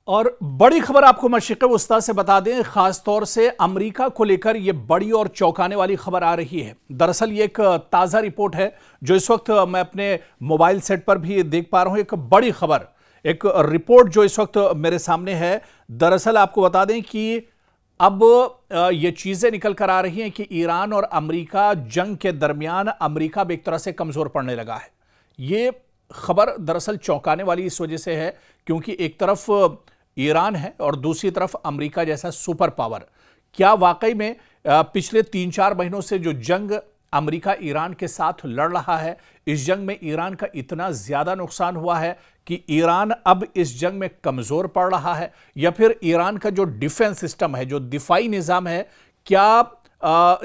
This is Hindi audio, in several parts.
और बड़ी खबर आपको मशरिक़ वस्ता से बता दें, खास तौर से अमेरिका को लेकर यह बड़ी और चौंकाने वाली खबर आ रही है। दरअसल ये एक ताज़ा रिपोर्ट है जो इस वक्त मैं अपने मोबाइल सेट पर भी देख पा रहा हूं। एक बड़ी खबर, एक रिपोर्ट जो इस वक्त मेरे सामने है। दरअसल आपको बता दें कि अब ये चीजें निकल कर आ रही हैं कि ईरान और अमेरिका जंग के दरमियान अमेरिका भी एक तरह से कमजोर पड़ने लगा है। ये खबर दरअसल चौंकाने वाली इस वजह से है क्योंकि एक तरफ ईरान है और दूसरी तरफ अमेरिका जैसा सुपर पावर। क्या वाकई में पिछले 3-4 महीनों से जो जंग अमेरिका ईरान के साथ लड़ रहा है, इस जंग में ईरान का इतना ज्यादा नुकसान हुआ है कि ईरान अब इस जंग में कमजोर पड़ रहा है, या फिर ईरान का जो डिफेंस सिस्टम है, जो दिफाई निजाम है, क्या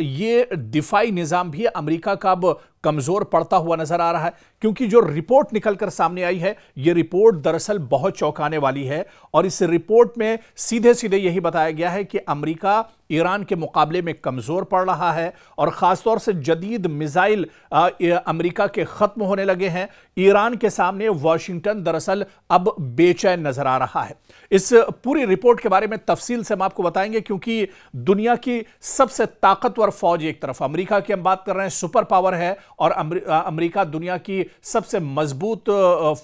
ये दिफाई निजाम भी अमेरिका का अब कमजोर पड़ता हुआ नजर आ रहा है? क्योंकि जो रिपोर्ट निकलकर सामने आई है, यह रिपोर्ट दरअसल बहुत चौंकाने वाली है और इस रिपोर्ट में सीधे सीधे यही बताया गया है कि अमेरिका ईरान के मुकाबले में कमजोर पड़ रहा है और खासतौर से जदीद मिसाइल अमेरिका के खत्म होने लगे हैं। ईरान के सामने वाशिंगटन दरअसल अब बेचैन नजर आ रहा है। इस पूरी रिपोर्ट के बारे में तफसील से हम आपको बताएंगे क्योंकि दुनिया की सबसे ताकतवर फौज एक तरफ अमेरिका की हम बात कर रहे हैं, सुपर पावर है, और अमेरिका दुनिया की सबसे मजबूत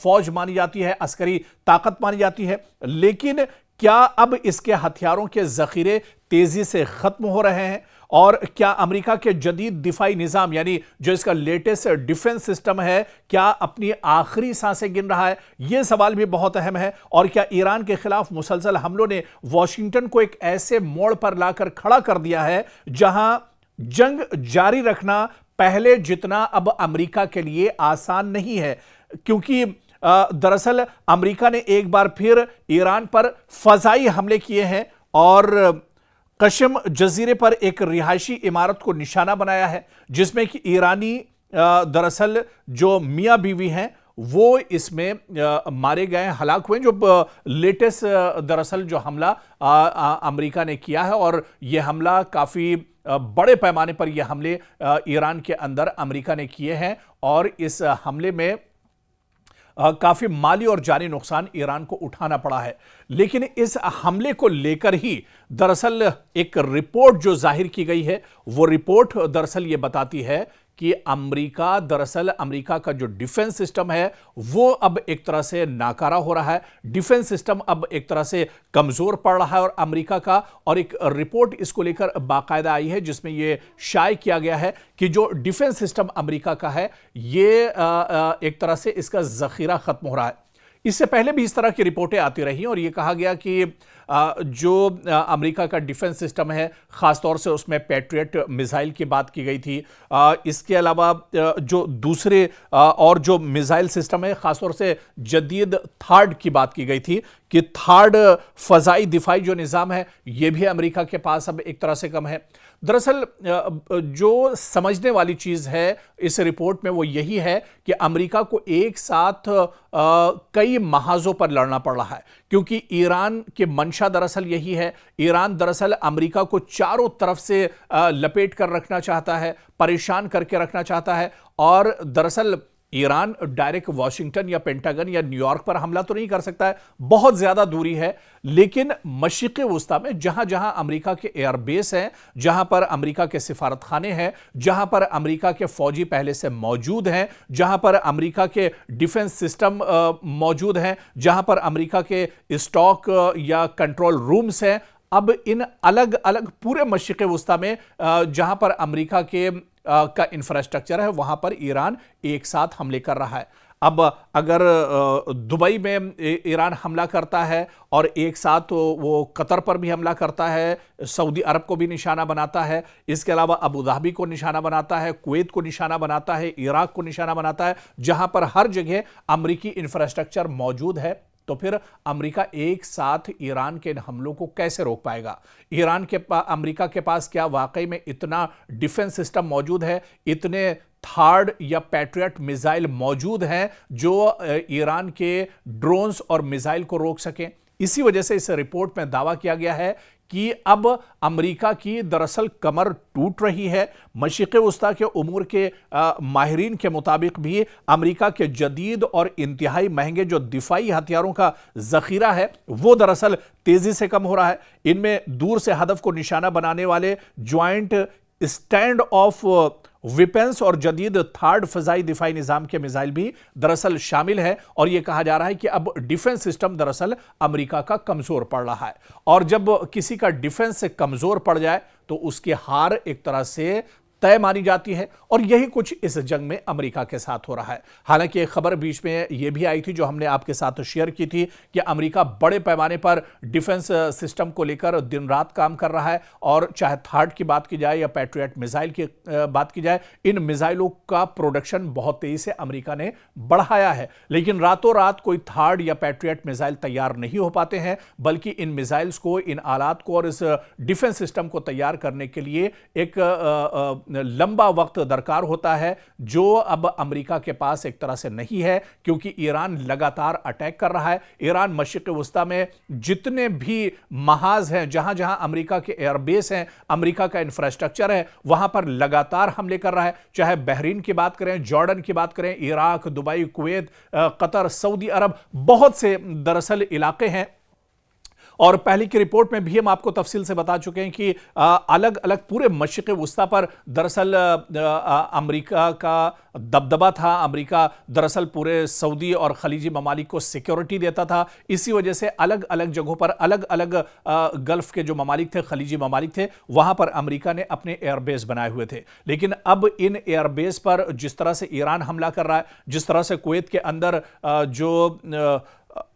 फौज मानी जाती है, अस्करी ताकत मानी जाती है। लेकिन क्या अब इसके हथियारों के जखीरे तेजी से खत्म हो रहे हैं और क्या अमेरिका के जदीद दिफाई निजाम यानी जो इसका लेटेस्ट डिफेंस सिस्टम है, क्या अपनी आखिरी सांसें गिन रहा है? यह सवाल भी बहुत अहम है। और क्या ईरान के खिलाफ मुसलसल हमलों ने वॉशिंगटन को एक ऐसे मोड़ पर लाकर खड़ा कर दिया है जहां जंग जारी रखना पहले जितना अब अमेरिका के लिए आसान नहीं है? क्योंकि दरअसल अमेरिका ने एक बार फिर ईरान पर फजाई हमले किए हैं और कशम जजीरे पर एक रिहायशी इमारत को निशाना बनाया है जिसमें कि ईरानी दरअसल जो मियां बीवी हैं वो इसमें मारे गए, हलाक हुए। जो लेटेस्ट दरअसल जो हमला अमेरिका ने किया है और यह हमला काफी बड़े पैमाने पर यह हमले ईरान के अंदर अमेरिका ने किए हैं और इस हमले में काफी माली और जानी नुकसान ईरान को उठाना पड़ा है। लेकिन इस हमले को लेकर ही दरअसल एक रिपोर्ट जो जाहिर की गई है, वो रिपोर्ट दरअसल ये बताती है कि अमेरिका का जो डिफेंस सिस्टम है वो अब एक तरह से नाकारा हो रहा है। डिफेंस सिस्टम अब एक तरह से कमजोर पड़ रहा है और अमेरिका का, और एक रिपोर्ट इसको लेकर बाकायदा आई है जिसमें यह शाये किया गया है कि जो डिफेंस सिस्टम अमेरिका का है ये एक तरह से इसका जखीरा खत्म हो रहा है। इससे पहले भी इस तरह की रिपोर्टें आती रही और यह कहा गया कि जो अमेरिका का डिफेंस सिस्टम है, खासतौर से उसमें पैट्रियट मिसाइल की बात की गई थी। इसके अलावा जो दूसरे और जो मिसाइल सिस्टम है, खासतौर से जदीद थार्ड की बात की गई थी कि थार्ड फजाई दिफाई जो निज़ाम है यह भी अमेरिका के पास अब एक तरह से कम है। दरअसल जो समझने वाली चीज़ है इस रिपोर्ट में वो यही है कि अमेरिका को एक साथ कई महाजों पर लड़ना पड़ रहा है क्योंकि ईरान के मंशा दरअसल यही है। ईरान दरअसल अमेरिका को चारों तरफ से लपेट कर रखना चाहता है, परेशान करके रखना चाहता है। और दरअसल ईरान डायरेक्ट वॉशिंगटन या पेंटागन या न्यूयॉर्क पर हमला तो नहीं कर सकता है, बहुत ज्यादा दूरी है। लेकिन मशरिक़ वस्ता में जहां जहां अमेरिका के एयरबेस हैं, जहां पर अमेरिका के सिफारत खाने हैं, जहां पर अमेरिका के फौजी पहले से मौजूद हैं, जहां पर अमेरिका के डिफेंस सिस्टम मौजूद हैं, जहां पर अमेरिका के स्टॉक या कंट्रोल रूम्स हैं, अब इन अलग अलग पूरे मशरिक़ वस्ता में जहां पर अमेरिका के का इंफ्रास्ट्रक्चर है वहां पर ईरान एक साथ हमले कर रहा है। अब अगर दुबई में ईरान हमला करता है और एक साथ वो कतर पर भी हमला करता है, सऊदी अरब को भी निशाना बनाता है, इसके अलावा अबू धाबी को निशाना बनाता है, कुवैत को निशाना बनाता है, इराक को निशाना बनाता है, जहां पर हर जगह अमेरिकी इंफ्रास्ट्रक्चर मौजूद है, तो फिर अमेरिका एक साथ ईरान के हमलों को कैसे रोक पाएगा? अमेरिका के पास क्या वाकई में इतना डिफेंस सिस्टम मौजूद है, इतने थार्ड या पैट्रियट मिसाइल मौजूद हैं जो ईरान के ड्रोन्स और मिसाइल को रोक सकें? इसी वजह से इस रिपोर्ट में दावा किया गया है कि अब अमेरिका की दरअसल कमर टूट रही है। मशरिक़ वस्ता के उमूर के माहिरीन के मुताबिक भी अमेरिका के जदीद और इंतहाई महंगे जो दिफाई हथियारों का जखीरा है वो दरअसल तेजी से कम हो रहा है। इनमें दूर से हदफ को निशाना बनाने वाले ज्वाइंट स्टैंड ऑफ वेपन्स और जदीद थर्ड फजाई दिफाई निजाम के मिसाइल भी दरअसल शामिल है। और यह कहा जा रहा है कि अब डिफेंस सिस्टम दरअसल अमेरिका का कमजोर पड़ रहा है, और जब किसी का डिफेंस कमजोर पड़ जाए तो उसकी हार एक तरह से तय मानी जाती है, और यही कुछ इस जंग में अमेरिका के साथ हो रहा है। हालांकि एक खबर बीच में यह भी आई थी जो हमने आपके साथ शेयर की थी कि अमेरिका बड़े पैमाने पर डिफेंस सिस्टम को लेकर दिन रात काम कर रहा है, और चाहे थर्ड की बात की जाए या पैट्रियट मिसाइल की बात की जाए, इन मिसाइलों का प्रोडक्शन बहुत तेजी से अमेरिका ने बढ़ाया है। लेकिन रातों रात कोई थर्ड या पैट्रियट मिसाइल तैयार नहीं हो पाते हैं, बल्कि इन मिसाइल्स को, इन आलात को और इस डिफेंस सिस्टम को तैयार करने के लिए एक लंबा वक्त दरकार होता है, जो अब अमेरिका के पास एक तरह से नहीं है, क्योंकि ईरान लगातार अटैक कर रहा है। ईरान मशरिक़ वस्ता में जितने भी महाज हैं, जहां जहां अमेरिका के एयरबेस हैं, अमेरिका का इंफ्रास्ट्रक्चर है, वहां पर लगातार हमले कर रहा है। चाहे बहरीन की बात करें, जॉर्डन की बात करें, Iraq, Dubai, Kuwait, Qatar, Saudi Arab, बहुत से दरअसल इलाके हैं। और पहले की रिपोर्ट में भी हम आपको तफसील से बता चुके हैं कि अलग अलग पूरे मशरिक़ वस्ता पर दरअसल अमेरिका का दबदबा था। अमेरिका दरअसल पूरे सऊदी और खलीजी ममालिक को सिक्योरिटी देता था। इसी वजह से अलग अलग जगहों पर, अलग अलग गल्फ के जो ममालिक थे, खलीजी ममालिक थे, वहां पर अमेरिका ने अपने एयरबेस बनाए हुए थे। लेकिन अब इन एयरबेस पर जिस तरह से ईरान हमला कर रहा है, जिस तरह से कुवैत के अंदर जो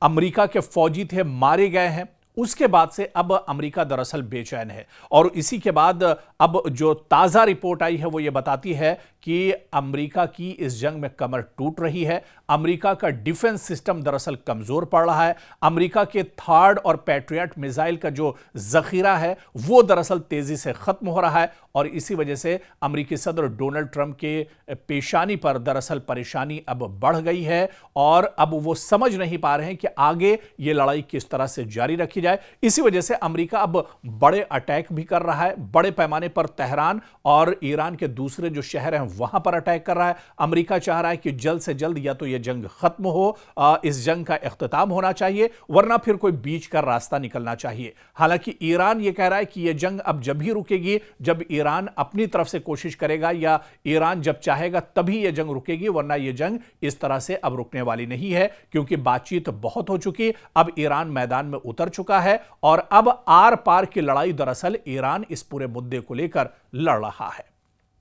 अमेरिका के फौजी थे मारे गए हैं, उसके बाद से अब अमेरिका दरअसल बेचैन है। और इसी के बाद अब जो ताज़ा रिपोर्ट आई है वो ये बताती है कि अमेरिका की इस जंग में कमर टूट रही है। अमेरिका का डिफेंस सिस्टम दरअसल कमजोर पड़ रहा है। अमेरिका के थर्ड और पैट्रियट मिसाइल का जो जखीरा है वो दरअसल तेजी से खत्म हो रहा है, और इसी वजह से अमेरिकी सदर डोनाल्ड ट्रंप के पेशानी पर दरअसल परेशानी अब बढ़ गई है, और अब वो समझ नहीं पा रहे हैं कि आगे ये लड़ाई किस तरह से जारी रखी जाए। इसी वजह से अमेरिका अब बड़े अटैक भी कर रहा है, बड़े पैमाने पर तेहरान और ईरान के दूसरे जो शहर हैं वहां पर अटैक कर रहा है। अमेरिका चाह रहा है कि जल्द से जल्द या तो यह जंग खत्म हो, इस जंग का इख्तिताम होना चाहिए, वरना फिर कोई बीच का रास्ता निकलना चाहिए। हालांकि ईरान यह कह रहा है कि यह जंग अब जब ही रुकेगी जब ईरान अपनी तरफ से कोशिश करेगा, या ईरान जब चाहेगा तभी यह जंग रुकेगी, वरना यह जंग इस तरह से अब रुकने वाली नहीं है, क्योंकि बातचीत बहुत हो चुकी। अब ईरान मैदान में उतर चुका है, और अब आर पार की लड़ाई दरअसल ईरान इस पूरे मुद्दे को लेकर लड़ रहा है।